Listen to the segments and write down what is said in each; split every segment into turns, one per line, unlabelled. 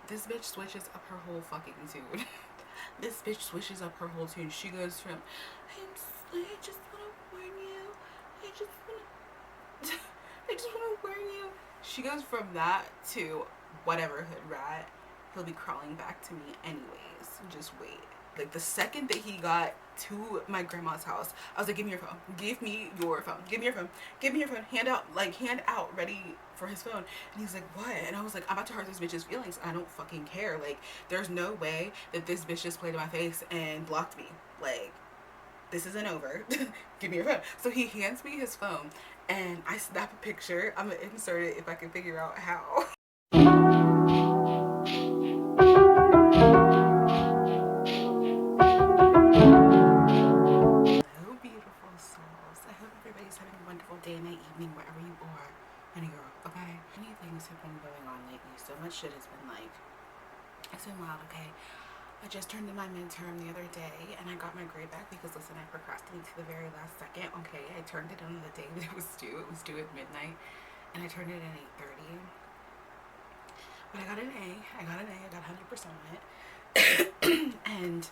This bitch switches up her whole fucking tune. This bitch switches up her whole tune. She goes from, I just wanna warn you, I just wanna, I just wanna warn you. She goes from that to whatever hood rat. He'll be crawling back to me anyways. Just wait. Like the second that he got to my grandma's house, I was like, give me your phone. Give me your phone. Give me your phone. Give me your phone. Hand out, ready for his phone. And he's like, what? And I was like, I'm about to hurt this bitch's feelings. I don't fucking care. Like, there's no way that this bitch just played in my face and blocked me. Like, this isn't over. Give me your phone. So he hands me his phone and I snap a picture. I'm gonna insert it if I can figure out how. Hello, beautiful souls. I hope everybody's having a wonderful day, night, evening, wherever you are. Honey girl, okay? Many things have been going on lately. So much shit has been like, it's been wild, okay? I just turned in my midterm the other day and I got my grade back because, listen, I procrastinated to the very last second, okay? I turned it in the day that it was due. It was due at midnight and I turned it in at 8:30. But I got an A. I got 100% on it. And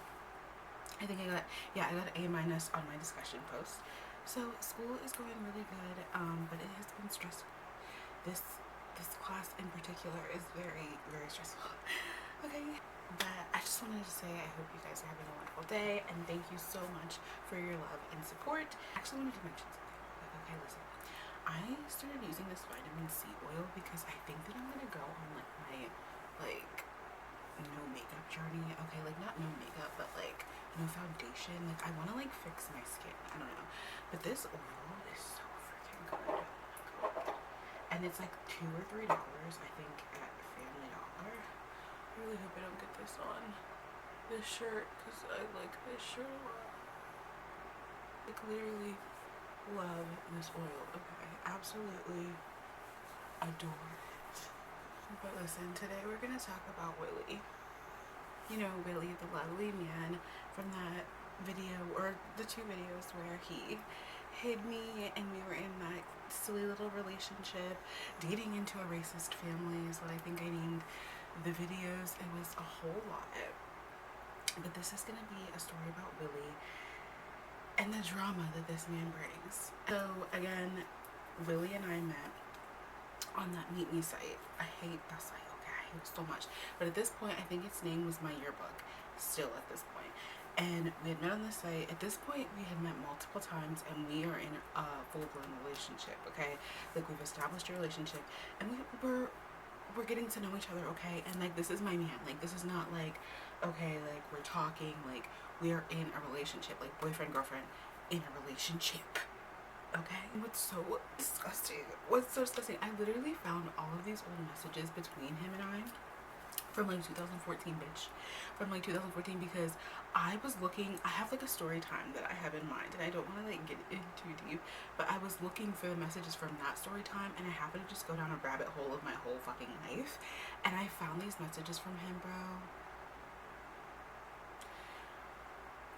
I think I got an A minus on my discussion post. So school is going really good, but it has been stressful. This class in particular is very, very stressful. Okay, but I just wanted to say I hope you guys are having a wonderful day, and thank you so much for your love and support. I actually wanted to mention something. Okay, listen. I started using this vitamin C oil because I think that I'm gonna go on like my no makeup journey. Okay, like not no makeup, but like no foundation. Like I want to like fix my skin. I don't know, but this oil is so freaking good, and it's like $2 or $3 I think at Family Dollar. I really hope I don't get this on this shirt because I like this shirt a lot. I clearly love this oil. Okay, absolutely adore it. But listen, today we're gonna talk about Willy. You know, Willy, the lovely man from that video, or the 2 videos where he hid me and we were in that silly little relationship, dating into a racist family is what I think I named the videos. It was a whole lot. But this is gonna be a story about Willy and the drama that this man brings. So again, Willy and I met on that Meet Me site. I hate that site, okay? I hate it so much. But at this point, I think its name was My Yearbook, still at this point. And we had met on the site. At this point, we had met multiple times, and we are in a full-blown relationship, okay? Like, we've established a relationship, and we're getting to know each other, okay? And, like, this is my man. Like, this is not, like, okay, like, we're talking. Like, we are in a relationship. Like, boyfriend, girlfriend, in a relationship. Okay? What's so disgusting? I literally found all of these old messages between him and I from like 2014, bitch. From like 2014, because I was looking, I have like a story time that I have in mind, and I don't want to like get in too deep, but I was looking for the messages from that story time, and I happened to just go down a rabbit hole of my whole fucking life, and I found these messages from him, bro.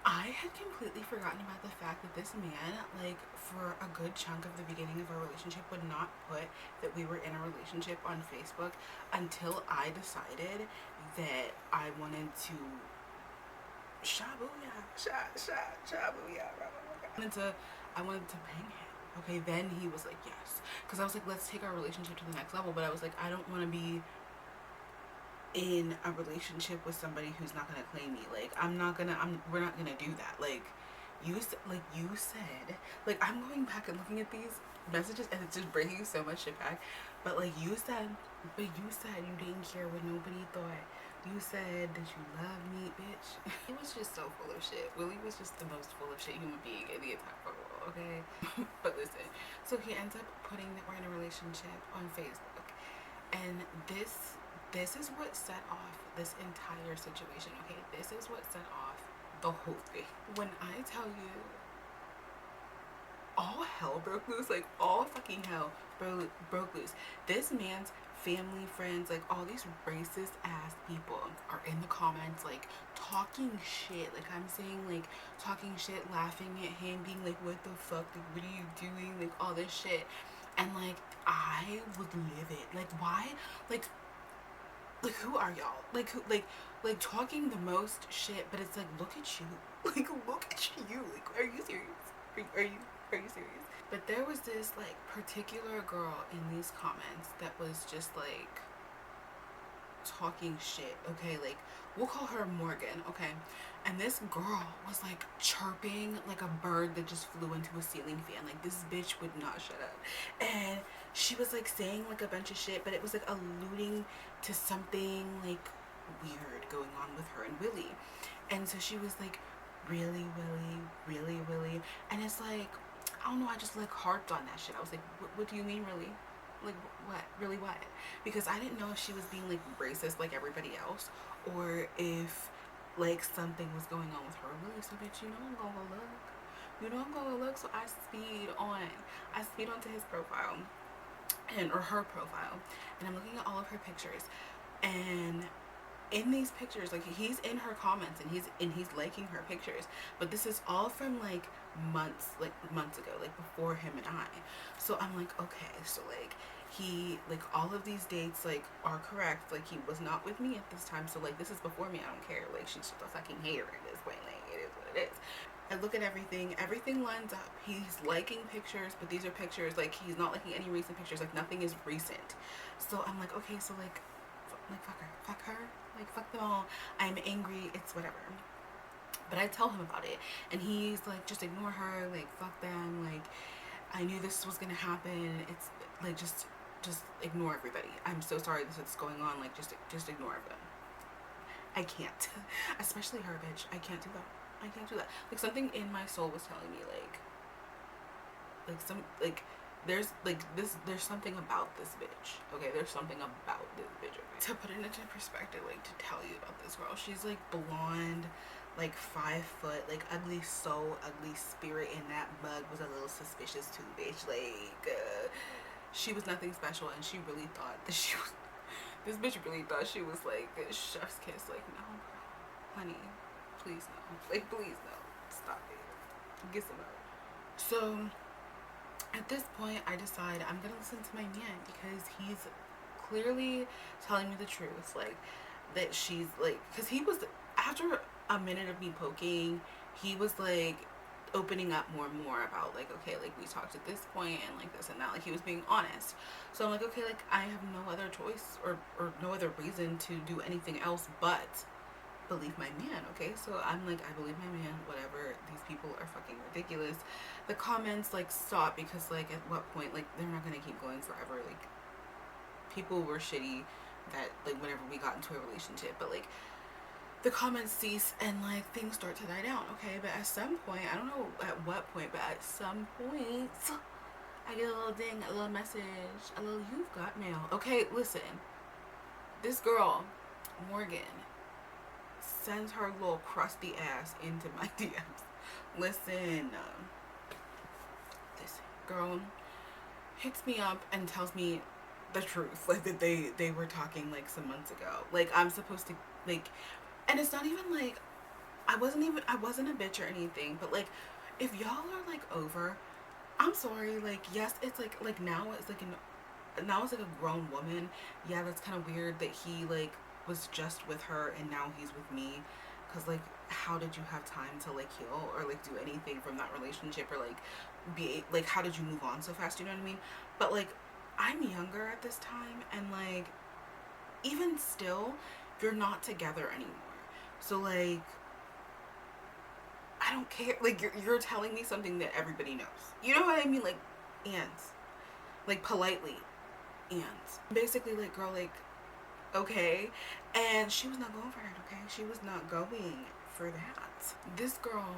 I had completely forgotten about the fact that this man, like, for a good chunk of the beginning of our relationship, would not put that we were in a relationship on Facebook until I decided that I wanted to shabooyah, shabooyah, I wanted to bang him. Okay, then he was like, yes. Because I was like, let's take our relationship to the next level. But I was like, I don't want to be in a relationship with somebody who's not gonna claim me. Like, we're not gonna do that. Like you said, like, I'm going back and looking at these messages and it's just bringing so much shit back. But like you said you didn't care what nobody thought. You said that you love me, bitch. He was just so full of shit. Willy was just the most full of shit human being in the entire world, okay? But listen, so he ends up putting that we're in a relationship on Facebook, and this is what set off this entire situation, okay? This is what set off the whole thing. When I tell you, all hell broke loose, like all fucking hell broke loose. This man's family, friends, like all these racist ass people are in the comments, like talking shit. Like I'm saying, like talking shit, laughing at him, being like, what the fuck, like, what are you doing, like all this shit. And like I would live it. Like why? Like Like, who are y'all? Like, who, like talking the most shit, but it's like, look at you. Like, look at you. Like, are you serious? Are you serious? But there was this like particular girl in these comments that was just like talking shit, okay? Like, we'll call her Morgan, okay? And this girl was like chirping like a bird that just flew into a ceiling fan. Like, this bitch would not shut up. And she was like saying like a bunch of shit, but it was like alluding to something like weird going on with her and Willy. And so she was like, really, Willy, really, Willy. And it's like, I don't know, I just like harped on that shit. I was like, what do you mean, really? Like, what? Really, what? Because I didn't know if she was being like racist like everybody else, or if like something was going on with her. Really, so bitch, you know I'm gonna go look. You know I'm gonna look. So I speed on. I speed onto his profile, and or her profile, and I'm looking at all of her pictures, and in these pictures, like he's in her comments and he's liking her pictures, but this is all from like months ago, like before him and I. So I'm like, okay, so like he, like all of these dates like are correct, like he was not with me at this time, so like this is before me, I don't care, like she's just a fucking hater at this point, like it is what it is. I look at everything lines up. He's liking pictures, but these are pictures, like he's not liking any recent pictures, like nothing is recent. So I'm like, okay, so like fuck her, like fuck them all. I'm angry, it's whatever. But I tell him about it, and he's like, just ignore her, like fuck them, like I knew this was gonna happen. It's like just ignore everybody. I'm so sorry this is going on. Like just ignore them. I can't, especially her, bitch. I can't do that. I can't do that. Like something in my soul was telling me like some like there's something about this bitch. Okay, there's something about this bitch. Okay? To put it into perspective, like to tell you about this girl, she's like blonde, like 5 foot, like ugly, so ugly. Spirit in that mug was a little suspicious too, bitch. Like she was nothing special, and she really thought that she was. This bitch really thought she was like a chef's kiss. Like, no, girl, honey, please no. Like, please no. Stop it. Get some help. So at this point, I decide I'm gonna listen to my man because he's clearly telling me the truth. Like that she's like, because he was, after a minute of me poking, he was like opening up more and more about like, okay, like we talked at this point and like this and that, like he was being honest. So I'm like, okay, like I have no other choice or no other reason to do anything else but believe my man. Okay, so I'm like, I believe my man, whatever. These people are fucking ridiculous. The comments like stop, because like at what point, like they're not gonna keep going forever. Like people were shitty that like whenever we got into a relationship, but like the comments cease and like things start to die down. Okay, but at some point, I don't know at what point, but at some point I get a little ding, a little message, a little you've got mail. Okay, listen, this girl Morgan sends her little crusty ass into my DMs. Listen, this girl hits me up and tells me the truth, like that they were talking like some months ago. Like I'm supposed to like, and it's not even like I wasn't a bitch or anything, but like if y'all are like over, I'm sorry. Like yes, it's like now it's like now it's like a grown woman. Yeah, that's kind of weird that he like was just with her and now he's with me, because like how did you have time to like heal or like do anything from that relationship, or like be like how did you move on so fast, you know what I mean? But like I'm younger at this time, and like even still you're not together anymore, so like I don't care. Like you're telling me something that everybody knows, you know what I mean? Like ants, like politely, ants basically, like girl, like okay. And she was not going for it, okay? She was not going for that. This girl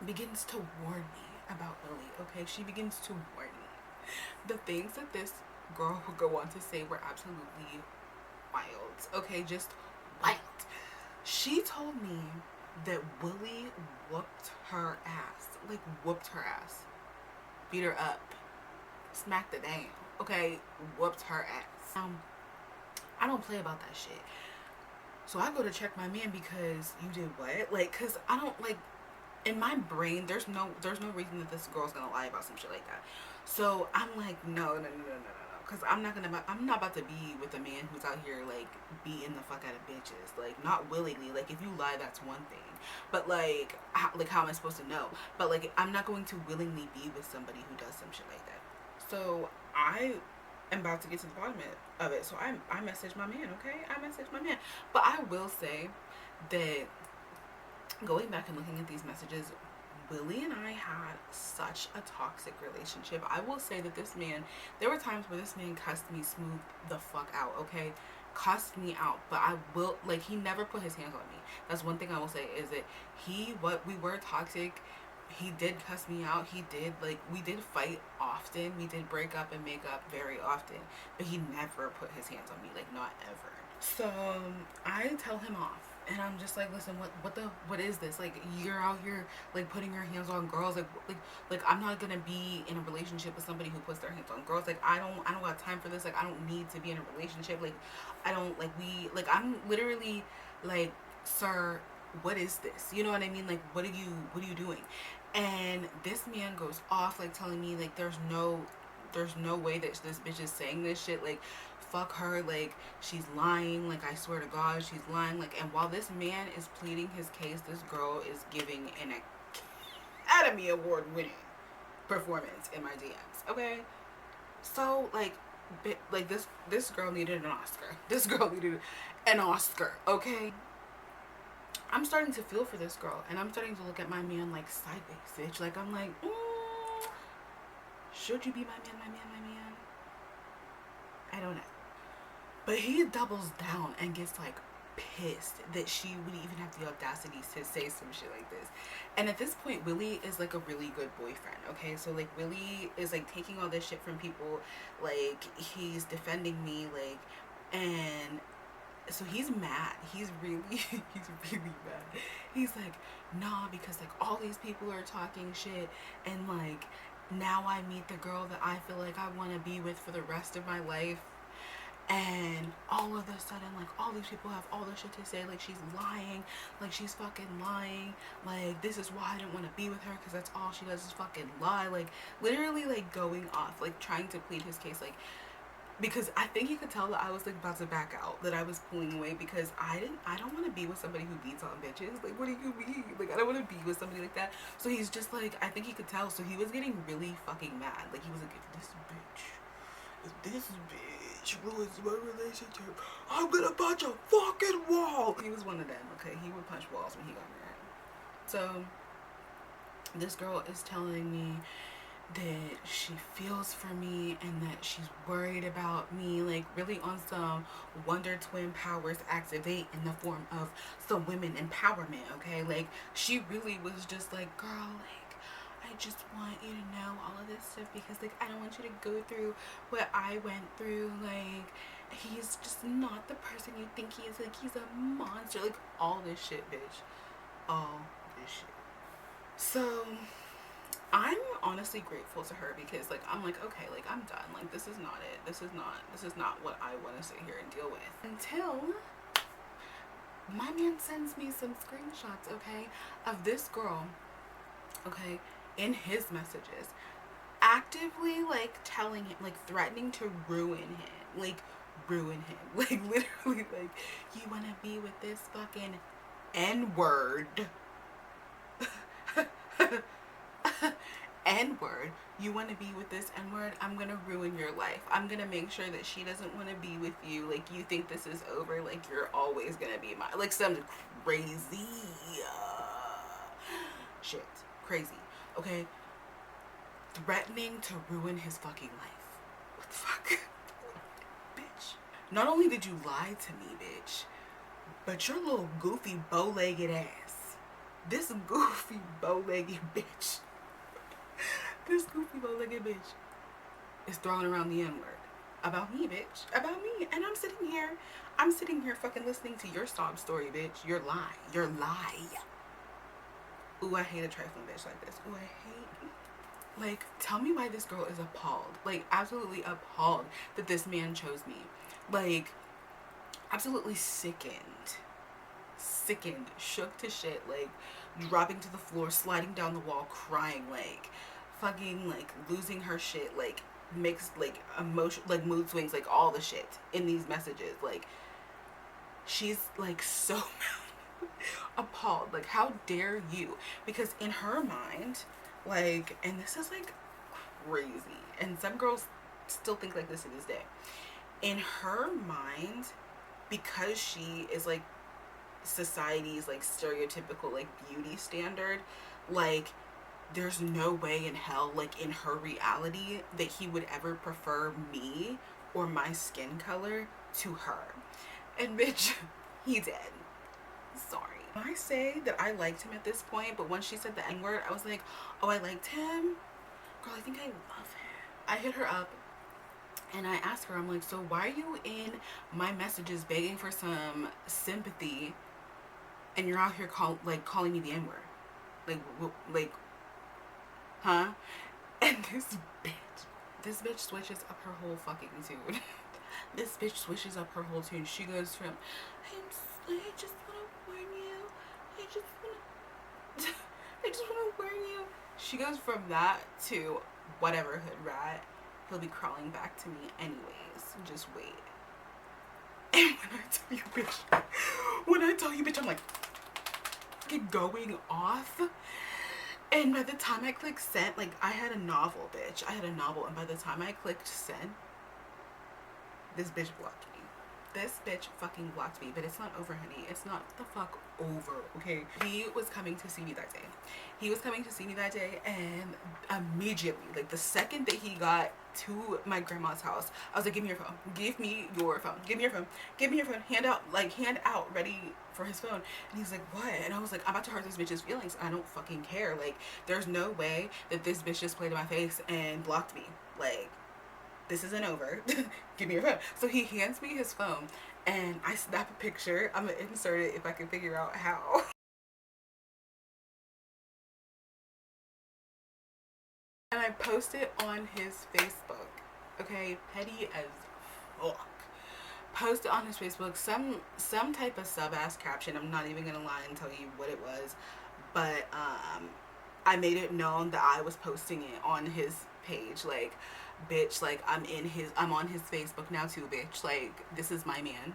begins to warn me about Willy, okay? She begins to warn me. The things that this girl would go on to say were absolutely wild, okay? Just wild. She told me that Willy whooped her ass. Like, whooped her ass. Beat her up. Smacked it down, okay? Whooped her ass. I don't play about that shit. So I go to check my man because you did what? Like, cause I don't like, in my brain, there's no reason that this girl's gonna lie about some shit like that. So I'm like, no. because I'm not about to be with a man who's out here like beating the fuck out of bitches, like not willingly. Like if you lie, that's one thing, but like how am I supposed to know? But like I'm not going to willingly be with somebody who does some shit like that. So I am about to get to the bottom of it. So I messaged my man. Okay, I messaged my man, but I will say that going back and looking at these messages, Willie and I had such a toxic relationship. I will say that this man, there were times where this man cussed me smooth the fuck out, okay? Cussed me out, but I will, like, he never put his hands on me. That's one thing I will say, is that we were toxic. He did cuss me out. He did, like, we did fight often. We did break up and make up very often, but he never put his hands on me, like, not ever. So I tell him off. And I'm just like, listen, what is this? Like, you're out here like putting your hands on girls. Like I'm not gonna be in a relationship with somebody who puts their hands on girls. Like I don't have time for this. Like I don't need to be in a relationship. Like I don't I'm literally like, sir, what is this? You know what I mean? Like what are you doing? And this man goes off like telling me like there's no way that this bitch is saying this shit. Like fuck her, like she's lying, like I swear to God she's lying. Like, and while this man is pleading his case, this girl is giving an Academy Award winning performance in my DMs. Okay, so like this girl needed an Oscar. This girl needed an Oscar. Okay, I'm starting to feel for this girl, and I'm starting to look at my man like sideways, bitch. Like I'm like, should you be my man? I don't know. But he doubles down and gets like pissed that she would even have the audacity to say some shit like this. And at this point, Willie is like a really good boyfriend, okay? So like Willie is like taking all this shit from people, like he's defending me, like, and so he's mad. He's really mad. He's like, nah, because like all these people are talking shit, and like now I meet the girl that I feel like I want to be with for the rest of my life. And all of a sudden, like, all these people have all this shit to say, like, she's lying, like, she's fucking lying, like, this is why I didn't want to be with her, because that's all she does is fucking lie, like, literally, like, going off, like, trying to plead his case, like, because I think he could tell that I was, like, about to back out, that I was pulling away, because I don't want to be with somebody who beats on bitches, like, what do you mean, like, I don't want to be with somebody like that. So he's just, like, I think he could tell, so he was getting really fucking mad, like, he was like, if this bitch ruins my relationship, I'm gonna punch a fucking wall. He was one of them, okay? He would punch walls when he got mad. So this girl is telling me that she feels for me and that she's worried about me, like really on some Wonder Twin powers activate in the form of some women empowerment, okay? Like she really was just like, girl, like I just want you to know all of this stuff because like I don't want you to go through what I went through. Like he's just not the person you think he is. Like he's a monster. Like all this shit, bitch. All this shit. So I'm honestly grateful to her because like I'm like, okay, like I'm done. Like this is not it. This is not what I want to sit here and deal with. Until my man sends me some screenshots, okay, of this girl, okay, in his messages, actively like telling him, like threatening to ruin him, like literally like, you want to be with this fucking N-word. N-word, you want to be with this N-word, I'm gonna ruin your life. I'm gonna make sure that she doesn't want to be with you. Like you think this is over, like you're always gonna be my, like some crazy shit, crazy, okay, threatening to ruin his fucking life. What the fuck? Bitch, not only did you lie to me, bitch, but your little goofy bow-legged ass, this goofy bow-legged bitch, this goofy bow-legged bitch is throwing around the N-word about me, bitch, about me. And I'm sitting here fucking listening to your sob story, bitch. Your lie. Ooh, I hate a trifling bitch like this. Ooh, I hate. Like, tell me why this girl is appalled. Like, absolutely appalled that this man chose me. Like, absolutely sickened, shook to shit, like, dropping to the floor, sliding down the wall, crying, like, fucking, like, losing her shit, like, mixed, like, emotion, like, mood swings, like, all the shit in these messages. Like, she's, like, so appalled. Like, how dare you? Because in her mind, like, and this is, like, crazy, and some girls still think like this to this day. In her mind, because she is, like, society's, like, stereotypical, like, beauty standard, like, there's no way in hell, like, in her reality, that he would ever prefer me or my skin color to her. And bitch, he did. Sorry. I say that I liked him at this point, but once she said the N-word, I was like, oh, I liked him? Girl, I think I love him. I hit her up and I asked her, I'm like, so why are you in my messages begging for some sympathy and you're out here calling me the N-word? Like, huh? And this bitch switches up her whole fucking tune. This bitch switches up her whole tune. She goes from, I just want to warn you. I just want to warn you. She goes from that to whatever, hood rat. He'll be crawling back to me anyways. Just wait. And when I tell you, bitch, I'm like going off. And by the time I clicked send, like, I had a novel, bitch. I had a novel, and by the time I clicked send, this bitch blocked me. This bitch fucking blocked me. But it's not over, honey. It's not the fuck over, okay? He was coming to see me that day. And immediately, like, the second that he got to my grandma's house, I was like, give me your phone. Give me your phone. Give me your phone. Give me your phone. Hand out, ready for his phone. And he's like, what? And I was like, I'm about to hurt this bitch's feelings. I don't fucking care. Like, there's no way that this bitch just played in my face and blocked me. Like, this isn't over. Give me your phone. So he hands me his phone and I snap a picture. I'm gonna insert it if I can figure out how. And I post it on his Facebook. Okay, petty as fuck. Post it on his Facebook. Some type of sub-ass caption. I'm not even gonna lie and tell you what it was. But I made it known that I was posting it on his page. Like, bitch, like, I'm on his Facebook now too, bitch. Like, this is my man.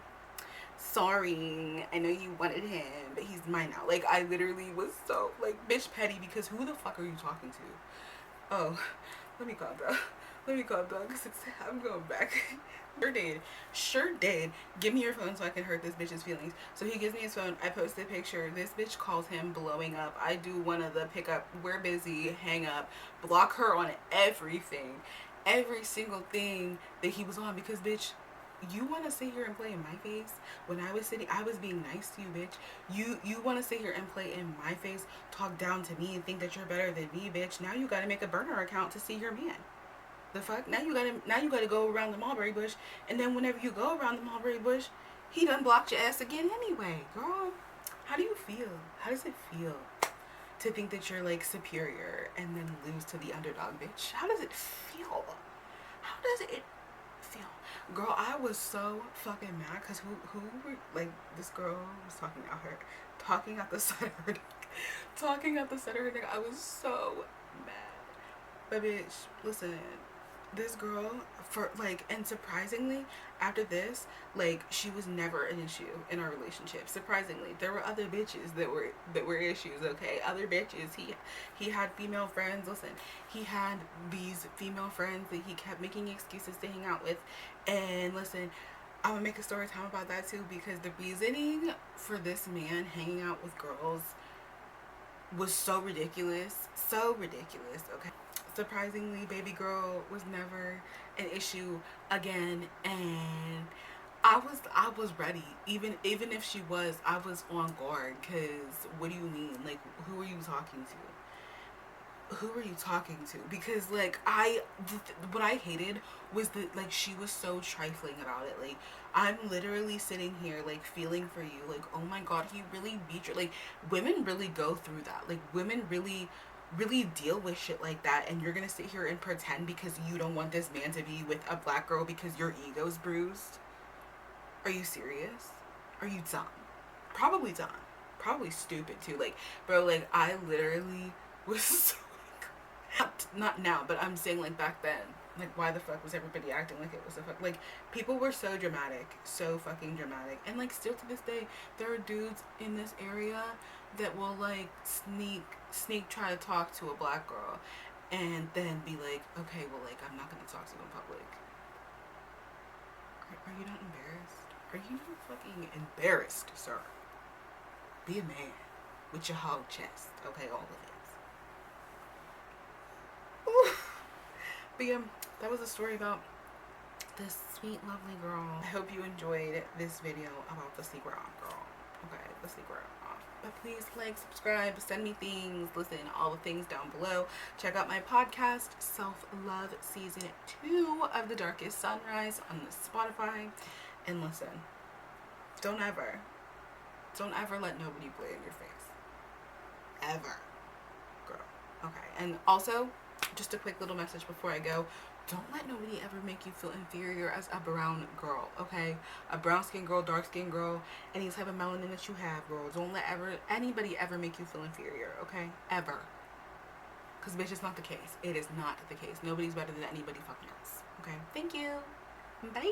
Sorry, I know you wanted him, but he's mine now. Like, I literally was so, like, bitch, petty, because who the fuck are you talking to? Oh, let me calm down. Because I'm going back. Sure did. Give me your phone so I can hurt this bitch's feelings. So he gives me his phone. I post the picture. This bitch calls him blowing up. I do one of the pick up, we're busy, hang up, block her on everything. Every single thing that he was on, because bitch, you want to sit here and play in my face? When I was being nice to you, bitch. You want to sit here and play in my face, talk down to me and think that you're better than me, bitch. Now you got to make a burner account to see your man. The fuck? Now you gotta go around the mulberry bush, and then whenever you go around the mulberry bush, he done blocked your ass again anyway. Girl, how do you feel? How does it feel to think that you're, like, superior and then lose to the underdog, bitch? How does it feel? How does it feel? Girl, I was so fucking mad because who were, like, this girl was talking out the side of her neck. I was so mad. But bitch, listen, this girl, for, like, and surprisingly, after this, like, she was never an issue in our relationship. Surprisingly, there were other bitches that were issues, okay? Other bitches. He had female friends. Listen, he had these female friends that he kept making excuses to hang out with. And listen, I'm gonna make a story time about that too, because the reasoning for this man hanging out with girls was so ridiculous, okay? Surprisingly, baby girl was never an issue again, and I was ready. Even if she was, I was on guard. Cause what do you mean? Like, who are you talking to? Because, like, what I hated was that, like, she was so trifling about it. Like, I'm literally sitting here, like, feeling for you. Like, oh my god, he really beat you. Like, women really go through that. Like, women really deal with shit like that, and you're gonna sit here and pretend because you don't want this man to be with a black girl because your ego's bruised? Are you serious? Are you dumb? Probably dumb. Probably stupid too. Like, bro, like, I literally was so, not now, but I'm saying, like, back then, Like, why the fuck was everybody acting like it was a fuck? Like, people were so dramatic, so fucking dramatic. And, like, still to this day, there are dudes in this area that will, like, sneak try to talk to a black girl and then be like, okay, well, like, I'm not gonna talk to you in public. Are you not embarrassed? Are you not fucking embarrassed, sir? Be a man with your hog chest, okay, all of it. But yeah, that was a story about this sweet, lovely girl. I hope you enjoyed this video about the secret off girl. Okay, the secret off. But please like, subscribe, send me things, listen, all the things down below. Check out my podcast, Self Love Season 2 of The Darkest Sunrise on Spotify. And listen, don't ever let nobody play in your face. Ever. Girl. Okay. And also, just a quick little message before I go. Don't let nobody ever make you feel inferior as a brown girl, okay? A brown skin girl, dark skin girl, any type of melanin that you have, girl. Don't let anybody ever make you feel inferior, okay? Ever. Because bitch, it's not the case. It is not the case. Nobody's better than anybody fucking else. Okay? Thank you. Bye.